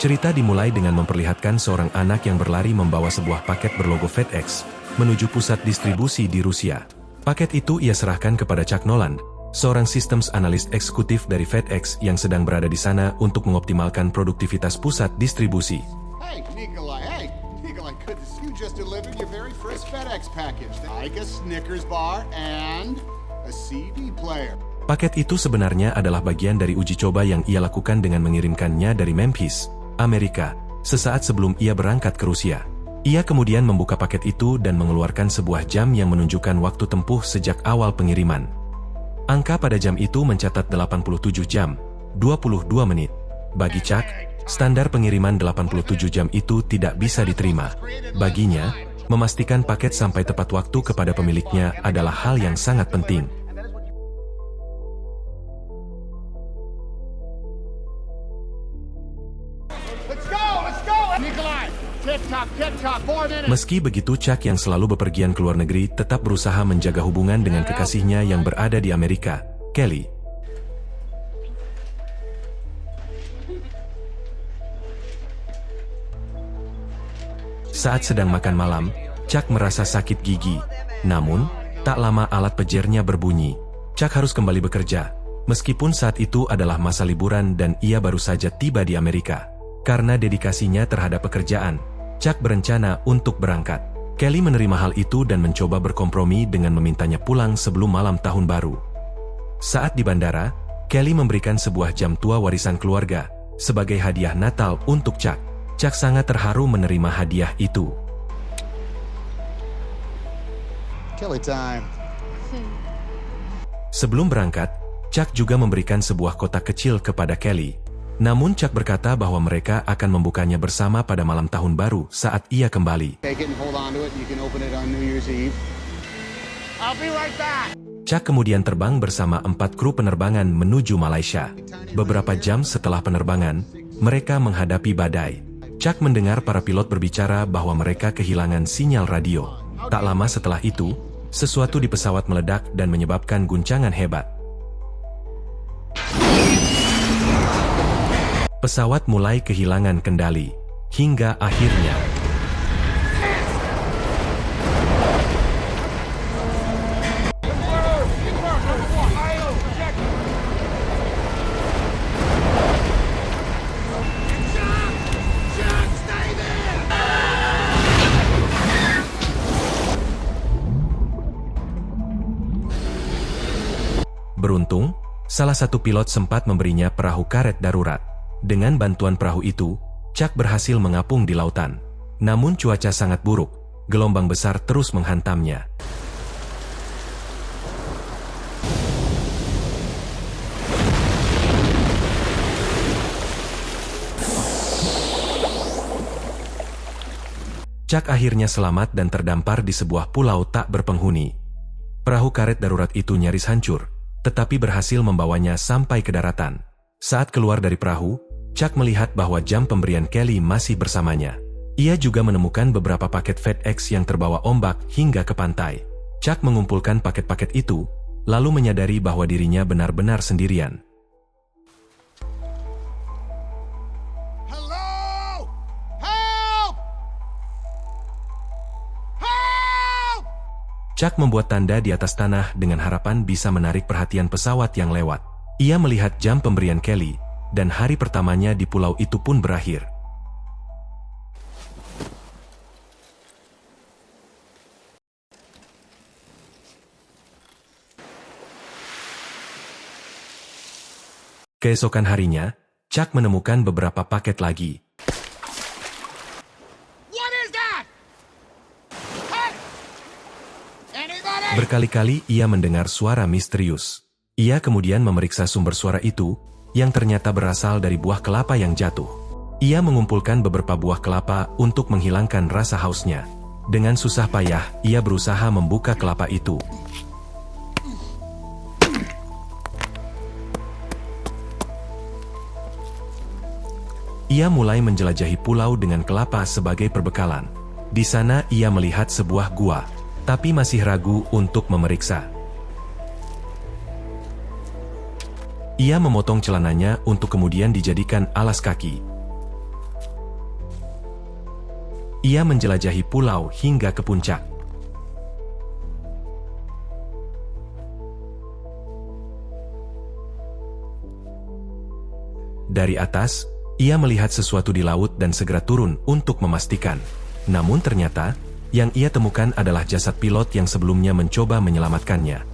Cerita dimulai dengan memperlihatkan seorang anak yang berlari membawa sebuah paket berlogo FedEx menuju pusat distribusi di Rusia. Paket itu ia serahkan kepada Chuck Noland, seorang systems analis eksekutif dari FedEx yang sedang berada di sana untuk mengoptimalkan produktivitas pusat distribusi. Hey, Nikolai, you just delivered your very first FedEx package. Like a Snickers bar and a CD player. Paket itu sebenarnya adalah bagian dari uji coba yang ia lakukan dengan mengirimkannya dari Memphis, Amerika, sesaat sebelum ia berangkat ke Rusia. Ia kemudian membuka paket itu dan mengeluarkan sebuah jam yang menunjukkan waktu tempuh sejak awal pengiriman. Angka pada jam itu mencatat 87 jam, 22 menit. Bagi Chuck, standar pengiriman 87 jam itu tidak bisa diterima. Baginya, memastikan paket sampai tepat waktu kepada pemiliknya adalah hal yang sangat penting. Meski begitu, Chuck yang selalu bepergian ke luar negeri tetap berusaha menjaga hubungan dengan kekasihnya yang berada di Amerika, Kelly. Saat sedang makan malam, Chuck merasa sakit gigi. Namun, tak lama alat pejernya berbunyi. Chuck harus kembali bekerja, meskipun saat itu adalah masa liburan dan ia baru saja tiba di Amerika. Karena dedikasinya terhadap pekerjaan, Chuck berencana untuk berangkat. Kelly menerima hal itu dan mencoba berkompromi dengan memintanya pulang sebelum malam tahun baru. Saat di bandara, Kelly memberikan sebuah jam tua warisan keluarga sebagai hadiah Natal untuk Chuck. Chuck sangat terharu menerima hadiah itu. Kelly time. Sebelum berangkat, Chuck juga memberikan sebuah kotak kecil kepada Kelly. Namun Chuck berkata bahwa mereka akan membukanya bersama pada malam tahun baru saat ia kembali. Chuck kemudian terbang bersama 4 kru penerbangan menuju Malaysia. Beberapa jam setelah penerbangan, mereka menghadapi badai. Chuck mendengar para pilot berbicara bahwa mereka kehilangan sinyal radio. Tak lama setelah itu, sesuatu di pesawat meledak dan menyebabkan guncangan hebat. Pesawat mulai kehilangan kendali, hingga akhirnya beruntung, salah satu pilot sempat memberinya perahu karet darurat. Dengan bantuan perahu itu, Chuck berhasil mengapung di lautan. Namun cuaca sangat buruk, gelombang besar terus menghantamnya. Chuck akhirnya selamat dan terdampar di sebuah pulau tak berpenghuni. Perahu karet darurat itu nyaris hancur, tetapi berhasil membawanya sampai ke daratan. Saat keluar dari perahu, Chuck melihat bahwa jam pemberian Kelly masih bersamanya. Ia juga menemukan beberapa paket FedEx yang terbawa ombak hingga ke pantai. Chuck mengumpulkan paket-paket itu, lalu menyadari bahwa dirinya benar-benar sendirian. Hello! Help! Help! Chuck membuat tanda di atas tanah dengan harapan bisa menarik perhatian pesawat yang lewat. Ia melihat jam pemberian Kelly, dan hari pertamanya di pulau itu pun berakhir. Keesokan harinya, Chuck menemukan beberapa paket lagi. Berkali-kali ia mendengar suara misterius. Ia kemudian memeriksa sumber suara itu, yang ternyata berasal dari buah kelapa yang jatuh. Ia mengumpulkan beberapa buah kelapa untuk menghilangkan rasa hausnya. Dengan susah payah, ia berusaha membuka kelapa itu. Ia mulai menjelajahi pulau dengan kelapa sebagai perbekalan. Di sana ia melihat sebuah gua, tapi masih ragu untuk memeriksa. Ia memotong celananya untuk kemudian dijadikan alas kaki. ia menjelajahi pulau hingga ke puncak. Dari atas, ia melihat sesuatu di laut dan segera turun untuk memastikan. Namun ternyata, yang ia temukan adalah jasad pilot yang sebelumnya mencoba menyelamatkannya.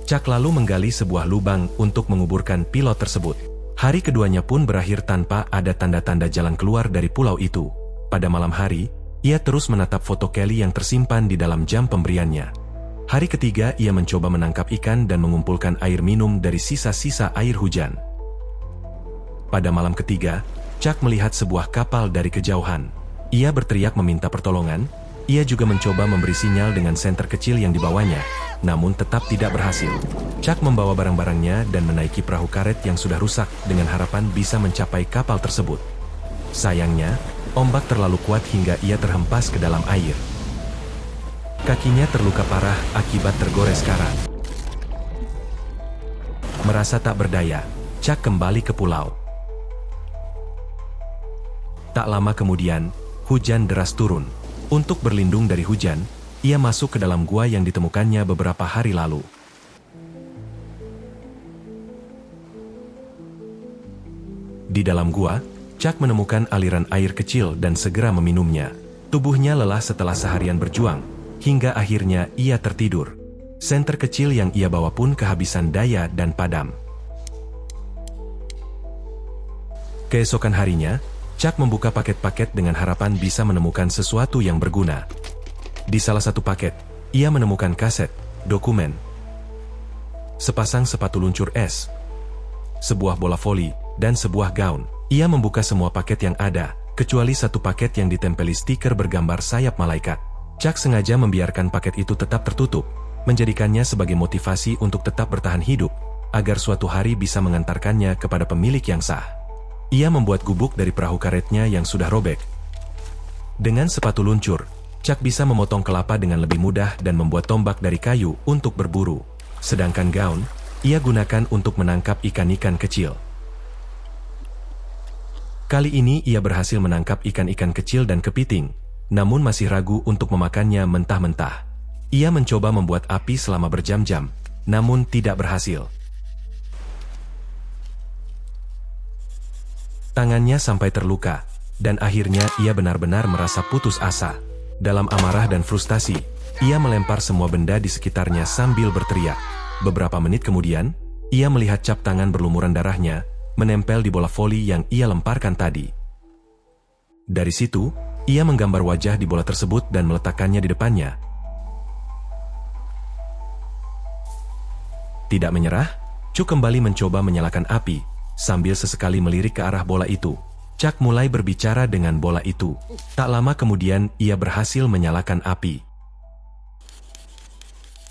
Chuck lalu menggali sebuah lubang untuk menguburkan pilot tersebut. Hari keduanya pun berakhir tanpa ada tanda-tanda jalan keluar dari pulau itu. Pada malam hari, ia terus menatap foto Kelly yang tersimpan di dalam jam pemberiannya. Hari ketiga ia mencoba menangkap ikan dan mengumpulkan air minum dari sisa-sisa air hujan. Pada malam ketiga, Chuck melihat sebuah kapal dari kejauhan. Ia berteriak meminta pertolongan. Ia juga mencoba memberi sinyal dengan senter kecil yang dibawanya, namun tetap tidak berhasil. Chuck membawa barang-barangnya dan menaiki perahu karet yang sudah rusak dengan harapan bisa mencapai kapal tersebut. Sayangnya, ombak terlalu kuat hingga ia terhempas ke dalam air. Kakinya terluka parah akibat tergores karat. Merasa tak berdaya, Chuck kembali ke pulau. Tak lama kemudian, hujan deras turun. Untuk berlindung dari hujan, ia masuk ke dalam gua yang ditemukannya beberapa hari lalu. Di dalam gua, Chuck menemukan aliran air kecil dan segera meminumnya. Tubuhnya lelah setelah seharian berjuang, hingga akhirnya ia tertidur. Senter kecil yang ia bawa pun kehabisan daya dan padam. Keesokan harinya, Chuck membuka paket-paket dengan harapan bisa menemukan sesuatu yang berguna. Di salah satu paket, ia menemukan kaset, dokumen, sepasang sepatu luncur es, sebuah bola voli, dan sebuah gaun. Ia membuka semua paket yang ada, kecuali satu paket yang ditempeli stiker bergambar sayap malaikat. Chuck sengaja membiarkan paket itu tetap tertutup, menjadikannya sebagai motivasi untuk tetap bertahan hidup, agar suatu hari bisa mengantarkannya kepada pemilik yang sah. Ia membuat gubuk dari perahu karetnya yang sudah robek. Dengan sepatu luncur, Chuck bisa memotong kelapa dengan lebih mudah dan membuat tombak dari kayu untuk berburu. Sedangkan gaun, ia gunakan untuk menangkap ikan-ikan kecil. Kali ini ia berhasil menangkap ikan-ikan kecil dan kepiting, namun masih ragu untuk memakannya mentah-mentah. Ia mencoba membuat api selama berjam-jam, namun tidak berhasil. Tangannya sampai terluka, dan akhirnya ia benar-benar merasa putus asa. Dalam amarah dan frustasi, ia melempar semua benda di sekitarnya sambil berteriak. Beberapa menit kemudian, ia melihat cap tangan berlumuran darahnya, menempel di bola voli yang ia lemparkan tadi. Dari situ, ia menggambar wajah di bola tersebut dan meletakkannya di depannya. Tidak menyerah, Chuck kembali mencoba menyalakan api, sambil sesekali melirik ke arah bola itu. Chuck mulai berbicara dengan bola itu. Tak lama kemudian, ia berhasil menyalakan api.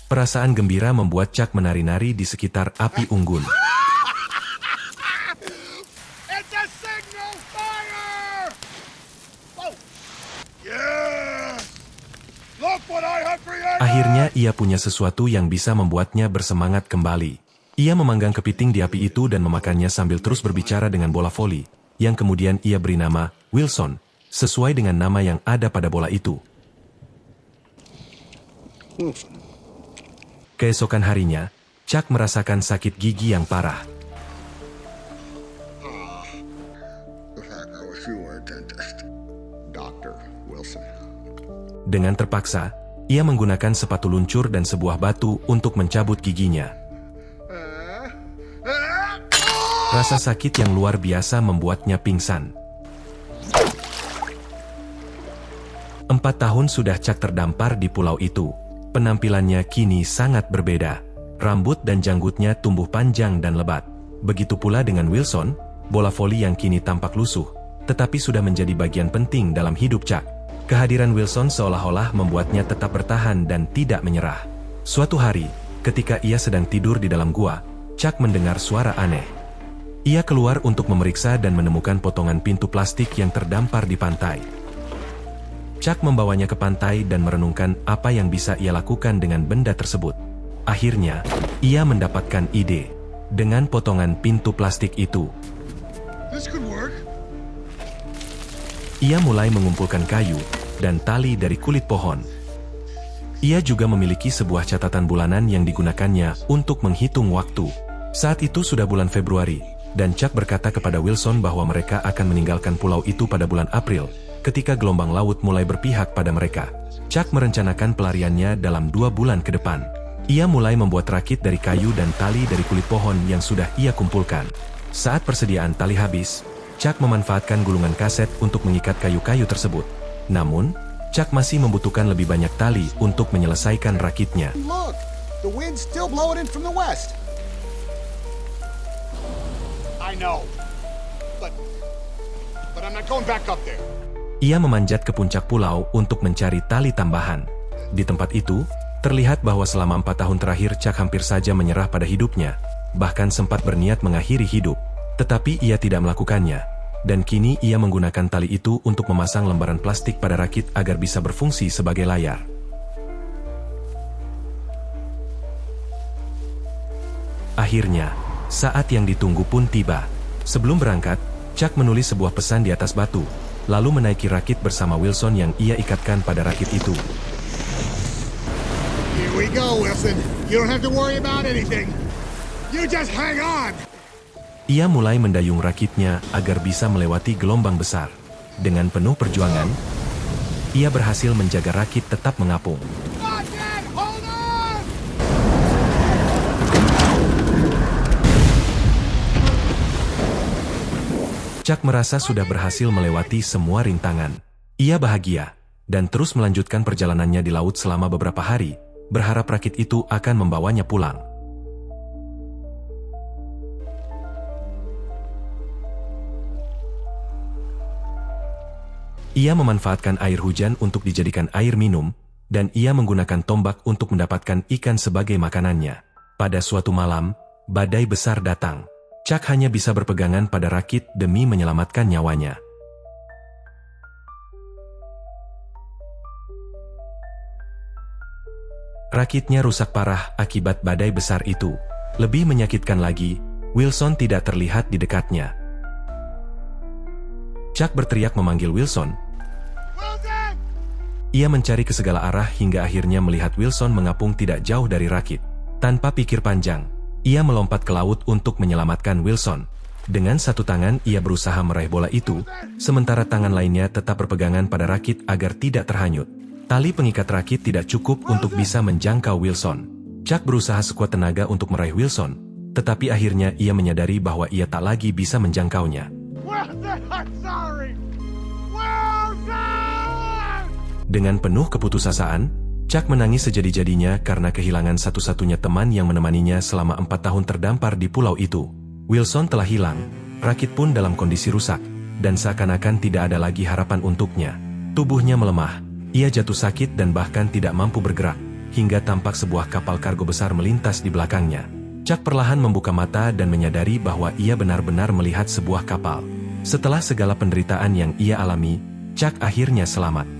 Perasaan gembira membuat Chuck menari-nari di sekitar api unggun. It's a signal fire! Oh. Yes! Look what I have created! Akhirnya ia punya sesuatu yang bisa membuatnya bersemangat kembali. Ia memanggang kepiting di api itu dan memakannya sambil terus berbicara dengan bola voli, yang kemudian ia beri nama Wilson, sesuai dengan nama yang ada pada bola itu. Keesokan harinya, Chuck merasakan sakit gigi yang parah. Dr. Wilson. Dengan terpaksa, ia menggunakan sepatu luncur dan sebuah batu untuk mencabut giginya. Rasa sakit yang luar biasa membuatnya pingsan. 4 tahun sudah Chuck terdampar di pulau itu. Penampilannya kini sangat berbeda. Rambut dan janggutnya tumbuh panjang dan lebat. Begitu pula dengan Wilson, bola voli yang kini tampak lusuh, tetapi sudah menjadi bagian penting dalam hidup Chuck. Kehadiran Wilson seolah-olah membuatnya tetap bertahan dan tidak menyerah. Suatu hari, ketika ia sedang tidur di dalam gua, Chuck mendengar suara aneh. Ia keluar untuk memeriksa dan menemukan potongan pintu plastik yang terdampar di pantai. Chuck membawanya ke pantai dan merenungkan apa yang bisa ia lakukan dengan benda tersebut. Akhirnya, ia mendapatkan ide. Dengan potongan pintu plastik itu, This could work. Ia mulai mengumpulkan kayu dan tali dari kulit pohon. Ia juga memiliki sebuah catatan bulanan yang digunakannya untuk menghitung waktu. Saat itu sudah bulan Februari, dan Chuck berkata kepada Wilson bahwa mereka akan meninggalkan pulau itu pada bulan April, ketika gelombang laut mulai berpihak pada mereka. Chuck merencanakan pelariannya dalam 2 bulan ke depan. Ia mulai membuat rakit dari kayu dan tali dari kulit pohon yang sudah ia kumpulkan. Saat persediaan tali habis, Chuck memanfaatkan gulungan kaset untuk mengikat kayu-kayu tersebut. Namun, Chuck masih membutuhkan lebih banyak tali untuk menyelesaikan rakitnya. Look, the wind's still blowing in from the west. I know, but I'm not going back up there. Ia memanjat ke puncak pulau untuk mencari tali tambahan. Di tempat itu, terlihat bahwa selama 4 tahun terakhir Chuck hampir saja menyerah pada hidupnya, bahkan sempat berniat mengakhiri hidup, tetapi ia tidak melakukannya. Dan kini ia menggunakan tali itu untuk memasang lembaran plastik pada rakit agar bisa berfungsi sebagai layar. Akhirnya, saat yang ditunggu pun tiba. Sebelum berangkat, Chuck menulis sebuah pesan di atas batu, lalu menaiki rakit bersama Wilson yang ia ikatkan pada rakit itu. Here we go, Wilson. You don't have to worry about anything. You just hang on. Ia mulai mendayung rakitnya agar bisa melewati gelombang besar. Dengan penuh perjuangan, ia berhasil menjaga rakit tetap mengapung. Not yet, hold on! Chuck merasa sudah berhasil melewati semua rintangan. Ia bahagia, dan terus melanjutkan perjalanannya di laut selama beberapa hari, berharap rakit itu akan membawanya pulang. Ia memanfaatkan air hujan untuk dijadikan air minum, dan ia menggunakan tombak untuk mendapatkan ikan sebagai makanannya. Pada suatu malam, badai besar datang. Chuck hanya bisa berpegangan pada rakit demi menyelamatkan nyawanya. Rakitnya rusak parah akibat badai besar itu. Lebih menyakitkan lagi, Wilson tidak terlihat di dekatnya. Chuck berteriak memanggil Wilson. Ia mencari ke segala arah hingga akhirnya melihat Wilson mengapung tidak jauh dari rakit. Tanpa pikir panjang, ia melompat ke laut untuk menyelamatkan Wilson. Dengan satu tangan ia berusaha meraih bola itu, sementara tangan lainnya tetap berpegangan pada rakit agar tidak terhanyut. Tali pengikat rakit tidak cukup untuk bisa menjangkau Wilson. Chuck berusaha sekuat tenaga untuk meraih Wilson, tetapi akhirnya ia menyadari bahwa ia tak lagi bisa menjangkaunya. Dengan penuh keputusasaan, Chuck menangis sejadi-jadinya karena kehilangan satu-satunya teman yang menemaninya selama 4 tahun terdampar di pulau itu. Wilson telah hilang, rakit pun dalam kondisi rusak, dan seakan-akan tidak ada lagi harapan untuknya. Tubuhnya melemah, ia jatuh sakit dan bahkan tidak mampu bergerak, hingga tampak sebuah kapal kargo besar melintas di belakangnya. Chuck perlahan membuka mata dan menyadari bahwa ia benar-benar melihat sebuah kapal. Setelah segala penderitaan yang ia alami, Chuck akhirnya selamat.